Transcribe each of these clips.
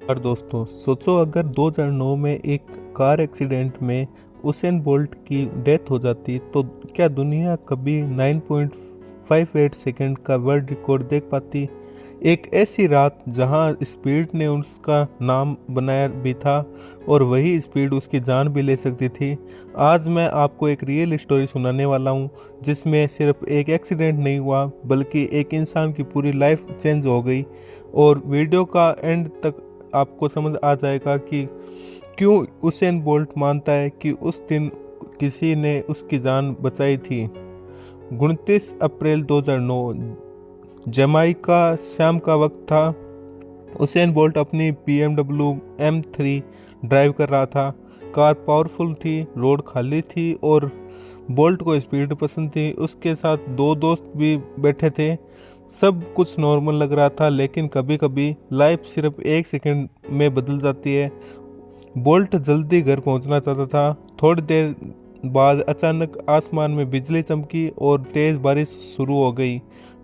और दोस्तों सोचो अगर 2009 में एक कार एक्सीडेंट में उसेन बोल्ट की डेथ हो जाती तो क्या दुनिया कभी 9.58 सेकंड का वर्ल्ड रिकॉर्ड देख पाती। एक ऐसी रात जहां स्पीड ने उसका नाम बनाया भी था और वही स्पीड उसकी जान भी ले सकती थी। आज मैं आपको एक रियल स्टोरी सुनाने वाला हूं जिसमें सिर्फ एक एक्सीडेंट नहीं हुआ बल्कि एक इंसान की पूरी लाइफ चेंज हो गई। और वीडियो का एंड तक आपको समझ आ जाएगा कि क्यों उसेन बोल्ट मानता है कि उस दिन किसी ने उसकी जान बचाई थी। 29 अप्रैल 2009 जमाइका शाम का वक्त था। उसेन बोल्ट अपनी BMW M3 ड्राइव कर रहा था। कार पावरफुल थी, रोड खाली थी और बोल्ट को स्पीड पसंद थी। उसके साथ दो दोस्त भी बैठे थे। सब कुछ नॉर्मल लग रहा था, लेकिन कभी कभी लाइफ सिर्फ एक सेकंड में बदल जाती है। बोल्ट जल्दी घर पहुंचना चाहता था। थोड़ी देर बाद अचानक आसमान में बिजली चमकी और तेज बारिश शुरू हो गई।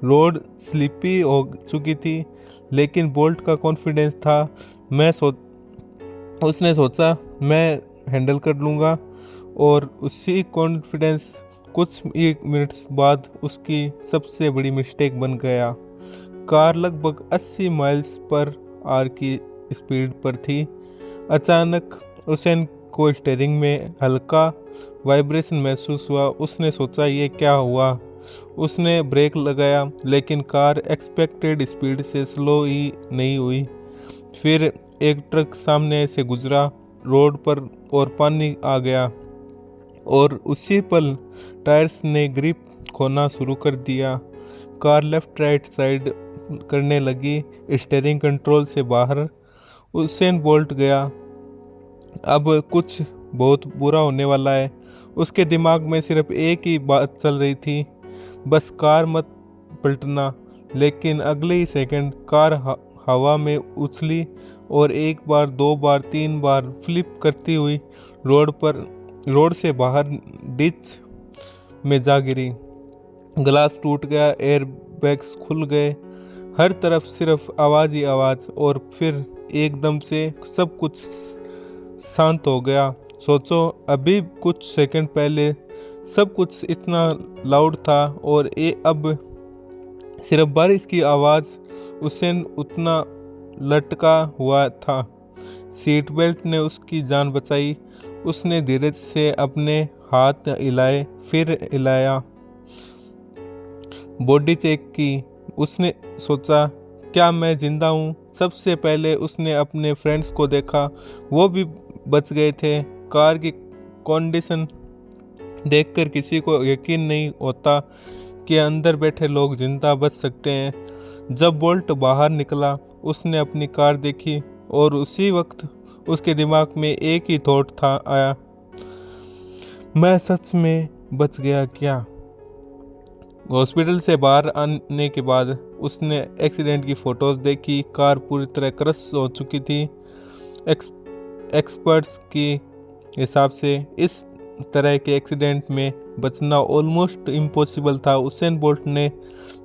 रोड स्लिपी हो चुकी थी, लेकिन बोल्ट का कॉन्फिडेंस था। उसने सोचा मैं हैंडल कर लूँगा। और उसी कॉन्फिडेंस कुछ एक मिनट्स बाद उसकी सबसे बड़ी मिस्टेक बन गया। कार लगभग 80 माइल्स पर आवर की स्पीड पर थी। अचानक उसेन को स्टीयरिंग में हल्का वाइब्रेशन महसूस हुआ। उसने सोचा ये क्या हुआ। उसने ब्रेक लगाया, लेकिन कार एक्सपेक्टेड स्पीड से स्लो ही नहीं हुई। फिर एक ट्रक सामने से गुजरा रोड पर और पानी आ गया और उसी पल टायर्स ने ग्रिप खोना शुरू कर दिया। कार लेफ्ट राइट साइड करने लगी, स्टीयरिंग कंट्रोल से बाहर। उसेन बोल्ट गया, अब कुछ बहुत बुरा होने वाला है। उसके दिमाग में सिर्फ एक ही बात चल रही थी, बस कार मत पलटना। लेकिन अगले ही सेकंड कार हवा में उछली और एक बार, दो बार, तीन बार फ्लिप करती हुई रोड से बाहर डिच में जा गिरी। ग्लास टूट गया, एयर बैग्स खुल गए, हर तरफ सिर्फ आवाज़ ही आवाज़। और फिर एकदम से सब कुछ शांत हो गया। सोचो अभी कुछ सेकंड पहले सब कुछ इतना लाउड था और अब सिर्फ बारिश की आवाज़। उसेन उतना लटका हुआ था। सीट बेल्ट ने उसकी जान बचाई। उसने धीरे से अपने हाथ हिलाए, फिर हिलाया, बॉडी चेक की। उसने सोचा क्या मैं जिंदा हूँ। सबसे पहले उसने अपने फ्रेंड्स को देखा, वो भी बच गए थे। कार की कंडीशन देखकर किसी को यकीन नहीं होता कि अंदर बैठे लोग जिंदा बच सकते हैं। जब बोल्ट बाहर निकला उसने अपनी कार देखी और उसी वक्त उसके दिमाग में एक ही थॉट था आया, मैं सच में बच गया क्या। हॉस्पिटल से बाहर आने के बाद उसने एक्सीडेंट की फ़ोटोज़ देखी। कार पूरी तरह क्रश हो चुकी थी। एक्सपर्ट्स की हिसाब से इस तरह के एक्सीडेंट में बचना ऑलमोस्ट इम्पॉसिबल था। उसेन बोल्ट ने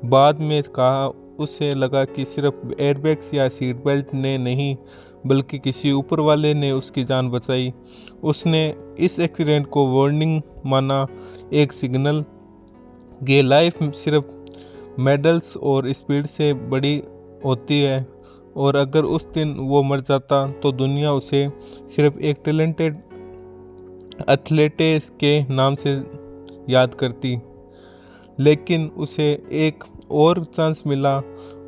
बाद में कहा उसे लगा कि सिर्फ एयरबैग्स या सीट बेल्ट ने नहीं, बल्कि किसी ऊपर वाले ने उसकी जान बचाई। उसने इस एक्सीडेंट को वार्निंग माना, एक सिग्नल। ये लाइफ सिर्फ मेडल्स और स्पीड से बड़ी होती है। और अगर उस दिन वो मर जाता तो दुनिया उसे सिर्फ एक टैलेंटेड एथलीट के नाम से याद करती। लेकिन उसे एक और चांस मिला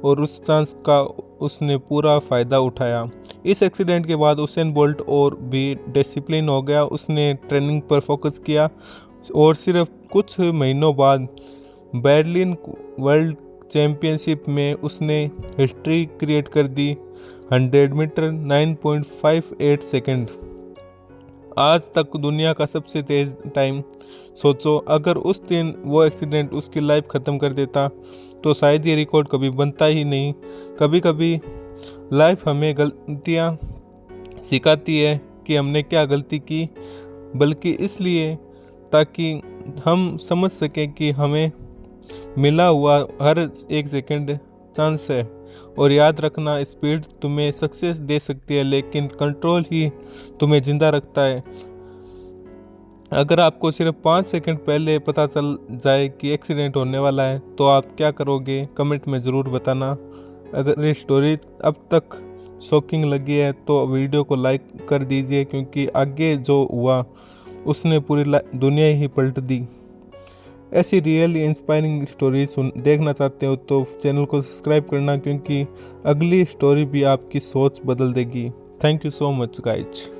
और उस चांस का उसने पूरा फ़ायदा उठाया। इस एक्सीडेंट के बाद उसेन बोल्ट और भी डिसिप्लिन हो गया। उसने ट्रेनिंग पर फोकस किया और सिर्फ कुछ महीनों बाद बर्लिन वर्ल्ड चैम्पियनशिप में उसने हिस्ट्री क्रिएट कर दी। 100 मीटर 9.58 सेकंड, आज तक दुनिया का सबसे तेज़ टाइम। सोचो अगर उस दिन वो एक्सीडेंट उसकी लाइफ ख़त्म कर देता तो शायद ये रिकॉर्ड कभी बनता ही नहीं। कभी कभी लाइफ हमें गलतियाँ सिखाती है कि हमने क्या गलती की, बल्कि इसलिए ताकि हम समझ सकें कि हमें मिला हुआ हर एक सेकंड चांस है। और याद रखना, स्पीड तुम्हें सक्सेस दे सकती है लेकिन कंट्रोल ही तुम्हें जिंदा रखता है। अगर आपको सिर्फ 5 सेकंड पहले पता चल जाए कि एक्सीडेंट होने वाला है तो आप क्या करोगे, कमेंट में ज़रूर बताना। अगर ये स्टोरी अब तक शॉकिंग लगी है तो वीडियो को लाइक कर दीजिए, क्योंकि आगे जो हुआ उसने पूरी दुनिया ही पलट दी। ऐसी रियली इंस्पायरिंग स्टोरी देखना चाहते हो तो चैनल को सब्सक्राइब करना, क्योंकि अगली स्टोरी भी आपकी सोच बदल देगी। Thank you so much guys.